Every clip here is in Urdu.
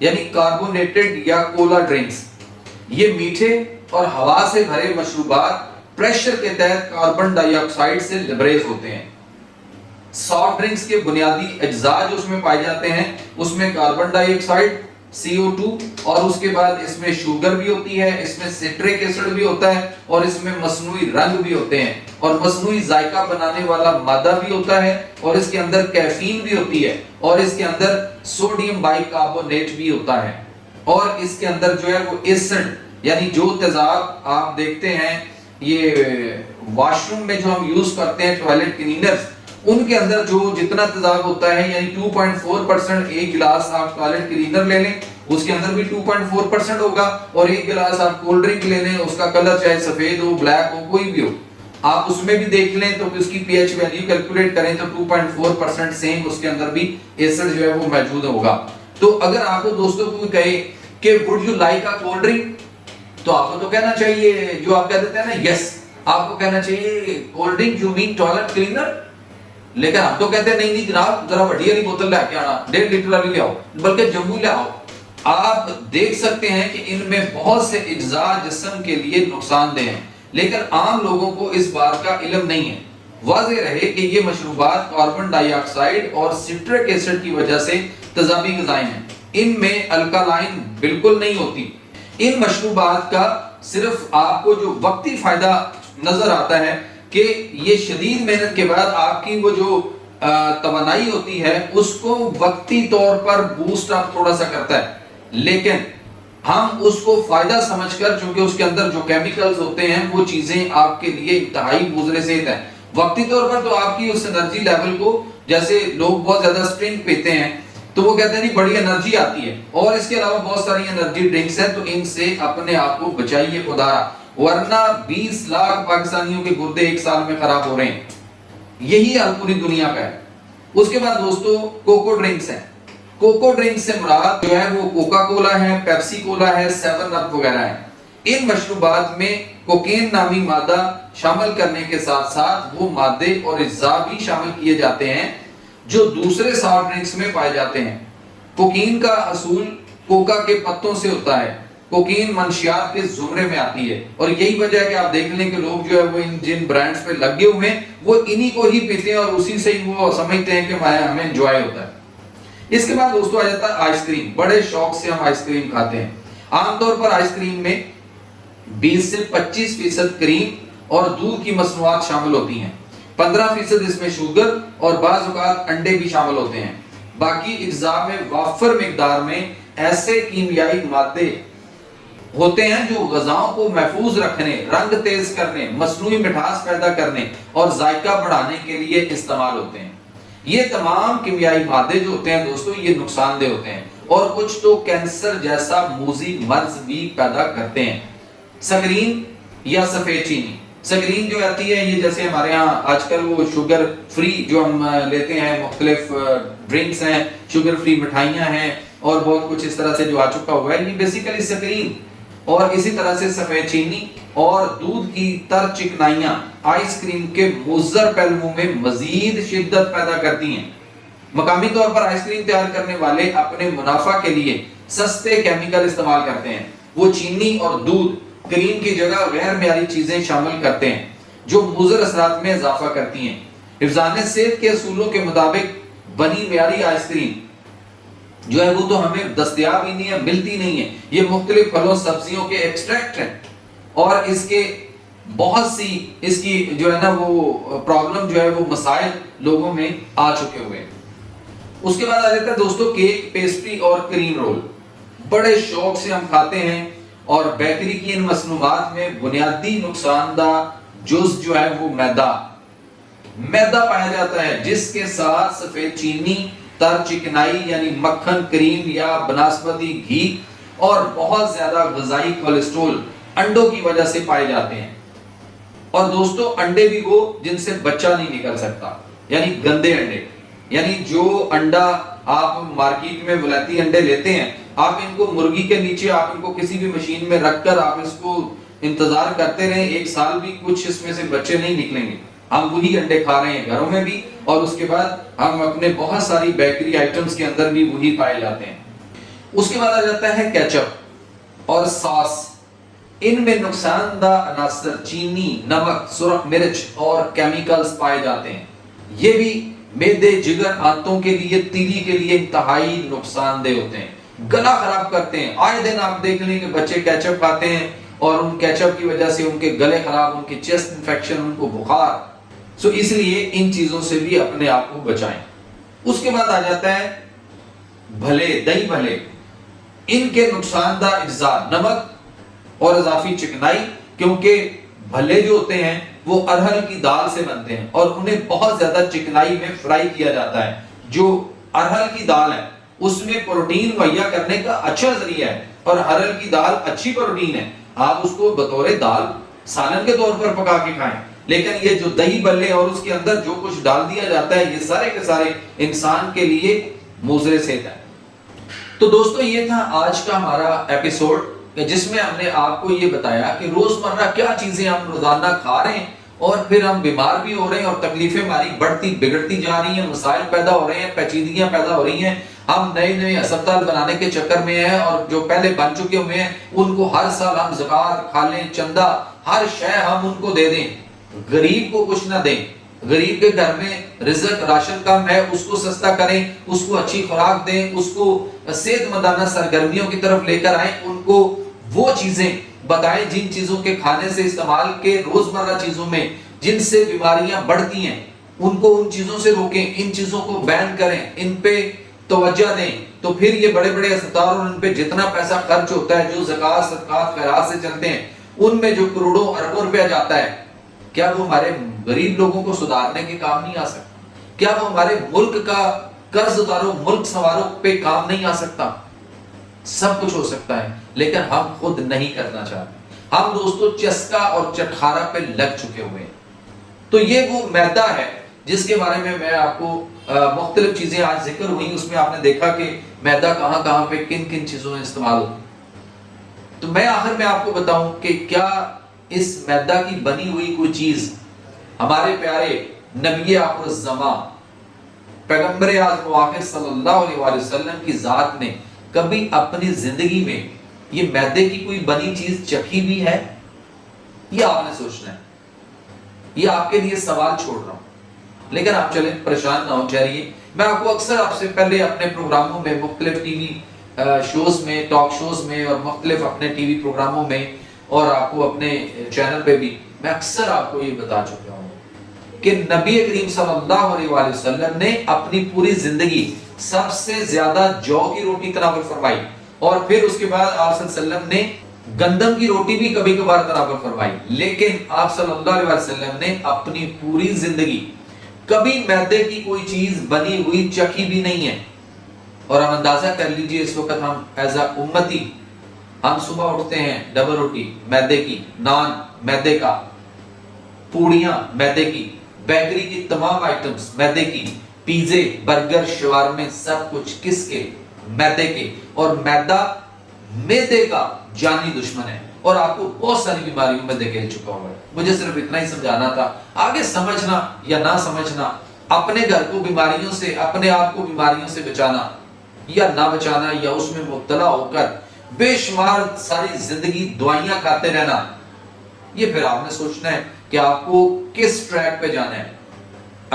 یعنی کاربونیٹڈ یا کولا ڈرنکس، یہ میٹھے اور ہوا سے بھرے مشروبات پریشر کے تحت کاربن ڈائی آکسائڈ سے لبریز ہوتے ہیں۔ سافٹ ڈرنکس کے بنیادی اجزاء جو اس میں پائے جاتے ہیں، اس میں کاربن ڈائی آکسائڈ CO2 اور اس کے بعد اس میں شوگر بھی ہوتی ہے، اس میں سٹرک ایسڈ بھی ہوتا ہے اور اس میں مصنوعی رنگ بھی ہوتے ہیں اور مصنوعی ذائقہ بنانے والا مادہ بھی ہوتا ہے اور اس کے اندر کیفین بھی ہوتی ہے اور اس کے اندر سوڈیم بائی کاربونیٹ بھی ہوتا ہے اور اس کے اندر جو ہے وہ ایسڈ یعنی جو تیزاب آپ دیکھتے ہیں یہ واش روم میں جو ہم یوز کرتے ہیں ٹوائلٹ کلینرز، ان کے اندر جو جتنا تیزاب ہوتا ہے یعنی 2.4% ایک گلاس آپ ٹوائلٹ کلینر لے لیں اس کے اندر بھی 2.4% ہوگا اور ایک گلاس آپ کولڈ ڈرنک لے لیں اس کا کلر چاہے سفید ہو بلیک ہو کوئی بھی ہو آپ اس میں بھی دیکھ لیں تو اس کی پی ایچ ویلیو کیلکولیٹ کریں تو 2.4% سیم اس کے اندر بھی ایسڈ جو ہے وہ موجود ہوگا۔ تو اگر آپ کو دوستوں کو کہے کہ would you like a cold drink تو آپ کو تو کہنا چاہیے جو آپ کہہ دیتے ہیں نا یس، آپ کو کہنا چاہیے cold drink you mean toilet cleaner, لیکن ہم تو کہتے ہیں نہیں نہیں جناب ذرا بڑی والی بوتل لے کے آنا 1.5 لیٹر والی لے آؤ بلکہ جمبو لے آؤ۔ آپ دیکھ سکتے ہیں کہ ان میں بہت سے اجزاء جسم کے لیے نقصان دہ ہیں لیکن عام لوگوں کو اس بات کا علم نہیں ہے۔ واضح رہے کہ یہ مشروبات کاربن ڈائی آکسائڈ اور سٹرک ایسڈ کی وجہ سے تیزابی غذائیں ہیں، ان میں الکالائن بالکل نہیں ہوتی۔ ان مشروبات کا صرف آپ کو جو وقتی فائدہ نظر آتا ہے کہ یہ شدید محنت کے بعد آپ کی وہ جو توانائی ہوتی ہے اس کو وقتی طور پر بوسٹ اپ تھوڑا سا کرتا ہے، لیکن ہم اس کو فائدہ سمجھ کر چونکہ اس کے اندر جو کیمیکلز ہوتے ہیں وہ چیزیں آپ کے لیے انتہائی مضر صحت ہیں۔ وقتی طور پر تو آپ کی اس انرجی لیول کو، جیسے لوگ بہت زیادہ اسٹرنگ پیتے ہیں تو وہ کہتے ہیں نہیں بڑی انرجی آتی ہے اور اس کے علاوہ بہت ساری انرجی ڈرنکس ہیں تو ان سے اپنے آپ کو بچائیے خدا، ورنہ 20 لاکھ پاکستانیوں کے گردے ایک سال میں خراب ہو رہے ہیں، یہی حال پوری دنیا کا ہے۔ اس کے بعد دوستو کوکو ڈرنکس ہیں۔ کوکو ڈرنکس سے مراد جو ہے وہ کوکا کولا ہے، پیپسی کولا ہے، 7 اپ وغیرہ ہے۔ ان مشروبات میں کوکین نامی مادہ شامل کرنے کے ساتھ ساتھ وہ مادے اور اجزاء بھی شامل کیے جاتے ہیں جو دوسرے سافٹ ڈرنکس میں پائے جاتے ہیں۔ کوکین کا حصول کوکا کے پتوں سے ہوتا ہے۔ کوکین منشیات کے زمرے میں آتی ہے اور یہی وجہ ہے کہ آپ دیکھ لیں کہ لوگ جو ہے وہ جن برانڈز پہ لگے ہوئے ہیں وہ انہی کو ہی پیتے ہیں اور اسی سے ہی وہ سمجھتے ہیں کہ ہمیں انجوائے ہوتا ہے۔ اس کے بعد دوستو آ جاتا ہے آئس کریم۔ بڑے شوق سے ہم آئس کریم کھاتے ہیں۔ عام طور پر آئس کریم میں 20 سے 25% کریم اور دودھ کی مصنوعات شامل ہوتی ہیں، 15% اس میں شوگر اور بعض اوقات انڈے بھی شامل ہوتے ہیں۔ باقی اجزاء میں وافر مقدار میں ایسے کیمیائی مادے ہوتے ہیں جو غذاؤں کو محفوظ رکھنے، رنگ تیز کرنے، مصنوعی مٹھاس پیدا کرنے اور ذائقہ بڑھانے کے لیے استعمال ہوتے ہیں۔ یہ تمام کیمیائی مادے جو ہوتے ہیں دوستو یہ نقصان دہ ہوتے ہیں اور کچھ تو کینسر جیسا موذی مرض بھی پیدا کرتے ہیں۔ سکرین یا سفید چینی، سکرین جو آتی ہے یہ جیسے ہمارے ہاں آج کل وہ شوگر فری جو ہم لیتے ہیں، مختلف ڈرنکس ہیں، شوگر فری مٹھائیاں ہیں اور بہت کچھ اس طرح سے جو آ چکا ہوا ہے، یہ بیسیکلی سکرین اور اسی طرح سے سفید چینی اور دودھ کی تر چکنائیاں آئس کریم کے مضر پہلوؤں میں مزید شدت پیدا کرتی ہیں۔ مقامی طور پر آئس کریم تیار کرنے والے اپنے منافع کے لیے سستے کیمیکل استعمال کرتے ہیں۔ وہ چینی اور دودھ کریم کی جگہ غیر معیاری چیزیں شامل کرتے ہیں جو مضر اثرات میں اضافہ کرتی ہیں۔ حفظان صحت کے اصولوں کے مطابق بنی معیاری آئس کریم جو ہے وہ تو ہمیں دستیاب ہی نہیں ہے، ملتی نہیں ہے۔ یہ مختلف پھلوں سبزیوں کے ایکسٹریکٹ ہیں اور اس کے بہت سی اس کی جو ہے نا وہ پرابلم جو ہے وہ مسائل لوگوں میں آ چکے ہوئے ہیں۔ اس کے بعد آ جاتا ہے دوستو کیک، پیسٹری اور کریم رول۔ بڑے شوق سے ہم کھاتے ہیں اور بیکری کی ان مصنوعات میں بنیادی نقصان دہ جز جو ہے وہ میدا پایا جاتا ہے، جس کے ساتھ سفید چینی، تر چکنائی یعنی مکھن، کریم یا بناسپتی گھی اور بہت زیادہ غذائی کولیسٹرول انڈوں کی وجہ سے پائے جاتے ہیں۔ اور دوستو انڈے بھی وہ جن سے بچہ نہیں نکل سکتا، یعنی گندے انڈے، یعنی جو انڈا آپ مارکیٹ میں ولایتی انڈے لیتے ہیں، آپ ان کو مرغی کے نیچے آپ ان کو کسی بھی مشین میں رکھ کر آپ اس کو انتظار کرتے رہیں، 1 سال بھی کچھ اس میں سے بچے نہیں نکلیں گے۔ ہم وہی انڈے کھا رہے ہیں گھروں میں بھی اور اس کے بعد ہم اپنے بہت ساری بیکری آئٹمز کے اندر بھی وہی پائے جاتے ہیں۔ اس کے بعد آ جاتا ہے کیچپ اور ساس. ان میں نقصان دہ عناصر چینی، نمک، سرخ مرچ اور کیمیکلز پائے جاتے ہیں. یہ بھی معدے، جگر، آنتوں کے لیے، تیلی کے لیے انتہائی نقصان دہ ہوتے ہیں، گلا خراب کرتے ہیں. آئے دن آپ دیکھ لیں کہ بچے کیچپ کھاتے ہیں اور ان کیچپ کی وجہ سے ان کے گلے خراب، ان کی چیسٹ انفیکشن، ان کو بخار. سو اس لیے ان چیزوں سے بھی اپنے آپ کو بچائیں. اس کے بعد آ جاتا ہے بھلے، دہی بھلے. ان کے نقصان دہ اجزاء نمک اور اضافی چکنائی، کیونکہ بھلے جو ہوتے ہیں وہ ارہل کی دال سے بنتے ہیں اور انہیں بہت زیادہ چکنائی میں فرائی کیا جاتا ہے. جو ارہل کی دال ہے اس میں پروٹین مہیا کرنے کا اچھا ذریعہ ہے اور ارہل کی دال اچھی پروٹین ہے. آپ اس کو بطور دال سالن کے طور پر پکا کے کھائیں، لیکن یہ جو دہی بھلے اور اس کے اندر جو کچھ ڈال دیا جاتا ہے یہ سارے کے سارے انسان کے لیے مضر صحت ہے. تو دوستو یہ تھا آج کا ہمارا ایپیسوڈ جس میں ہم نے آپ کو یہ بتایا کہ روزمرہ کیا چیزیں ہم روزانہ کھا رہے ہیں اور پھر ہم بیمار بھی ہو رہے ہیں اور تکلیفیں ہماری بڑھتی بگڑتی جا رہی ہیں، مسائل پیدا ہو رہے ہیں، پیچیدگیاں پیدا ہو رہی ہیں. ہم نئے نئے اسپتال بنانے کے چکر میں ہیں اور جو پہلے بن چکے ہوئے ہیں ان کو ہر سال ہم زکوٰۃ، کھالیں، چندہ، ہر شے ہم ان کو دے دیں، غریب کو کچھ نہ دیں. غریب کے گھر میں رزق راشن کم ہے، اس کو سستا کریں، اس کو اچھی خوراک دیں، اس کو صحت مندانہ سرگرمیوں کی طرف لے کر آئیں. ان کو وہ چیزیں بتائیں جن چیزوں کے کھانے سے، استعمال کے روزمرہ چیزوں میں جن سے بیماریاں بڑھتی ہیں ان کو ان چیزوں سے روکیں، ان چیزوں کو بین کریں، ان پہ توجہ دیں. تو پھر یہ بڑے بڑے اسپتال اور ان پہ جتنا پیسہ خرچ ہوتا ہے جو زکوٰۃ، صدقات، خیرات سے چلتے ہیں، ان میں جو کروڑوں اربوں روپیہ جاتا ہے، کیا وہ ہمارے غریب لوگوں کو سدھارنے کے کام نہیں آ سکتا؟ کیا وہ ہمارے ملک کا قرض اتارو، ملک سنوارو پہ کام نہیں آ سکتا؟ سب کچھ ہو سکتا ہے لیکن ہم خود نہیں کرنا چاہتے. ہم دوستو چسکا اور چٹخارا پہ لگ چکے ہوئے ہیں. تو یہ وہ میدا ہے جس کے بارے میں آپ کو مختلف چیزیں آج ذکر ہوئی. اس میں آپ نے دیکھا کہ میدا کہاں کہاں پہ کن کن چیزوں میں استعمال ہوتا. تو میں آخر میں آپ کو بتاؤں کہ کیا اس میدا کی بنی ہوئی کوئی چیز ہمارے پیارے نبی آخر الزمان پیغمبر اعظم و آخر صلی اللہ علیہ وآلہ وسلم کی ذات نے کبھی اپنی زندگی میں یہ میدے کی کوئی بنی چیز چکھی بھی ہے؟ یہ آپ نے سوچنا ہے. یہ آپ کے لیے سوال چھوڑ رہا ہوں. لیکن آپ چلیں پریشان نہ ہو چاہیے. میں آپ کو اکثر آپ سے پہلے اپنے پروگراموں میں، مختلف ٹی وی شوز میں، ٹاک شوز میں اور مختلف اپنے ٹی وی پروگراموں میں اور آپ کو اپنے چینل پہ بھی میں اکثر آپ کو یہ بتا چکا ہوں کہ نبی کریم صلی اللہ علیہ وآلہ وسلم نے اپنی پوری زندگی سب سے زیادہ جو کی روٹی تناول فرمائی اور پھر اس کے بعد آپ صلی اللہ علیہ وسلم نے گندم کی روٹی بھی کبھی کبھار تناول فرمائی. لیکن آپ صلی اللہ علیہ وسلم نے اپنی پوری زندگی کبھی میدے کی کوئی چیز بنی ہوئی چکھی بھی نہیں ہے. اور ہم اندازہ کر لیجئے اس وقت ہم ایز اے امتی ہم صبح اٹھتے ہیں ڈبل روٹی میدے کی، نان میدے کا، پوڑیاں میدے کی، بیکری کی تمام آئٹمز میدے کی، پیزے، برگر، شوارمے، سب کچھ کس کے؟ میدے کے. اور میدا میدے کا جانی دشمن ہے اور آپ کو بہت ساری بیماریوں میں دھکیل چکا ہوا ہے. مجھے صرف اتنا ہی سمجھانا تھا. آگے سمجھنا یا نہ سمجھنا، اپنے گھر کو بیماریوں سے، اپنے آپ کو بیماریوں سے بچانا یا نہ بچانا یا اس میں مبتلا ہو کر بے شمار ساری زندگی دوائیاں کھاتے رہنا، یہ پھر آپ نے سوچنا ہے کہ آپ کو کس ٹریک پہ جانا ہے،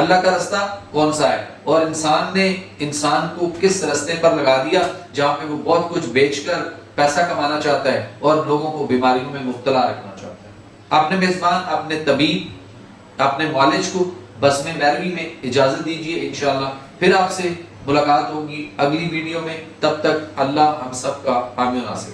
اللہ کا رستہ کون سا ہے اور انسان نے انسان کو کس رستے پر لگا دیا جہاں پہ وہ بہت کچھ بیچ کر پیسہ کمانا چاہتا ہے اور لوگوں کو بیماریوں میں مبتلا رکھنا چاہتا ہے. اپنے میزبان، اپنے طبیب، اپنے معالج کو بس میں میروی میں اجازت دیجیے. انشاءاللہ پھر آپ سے ملاقات ہوگی اگلی ویڈیو میں. تب تک اللہ ہم سب کا حامی و ناصر.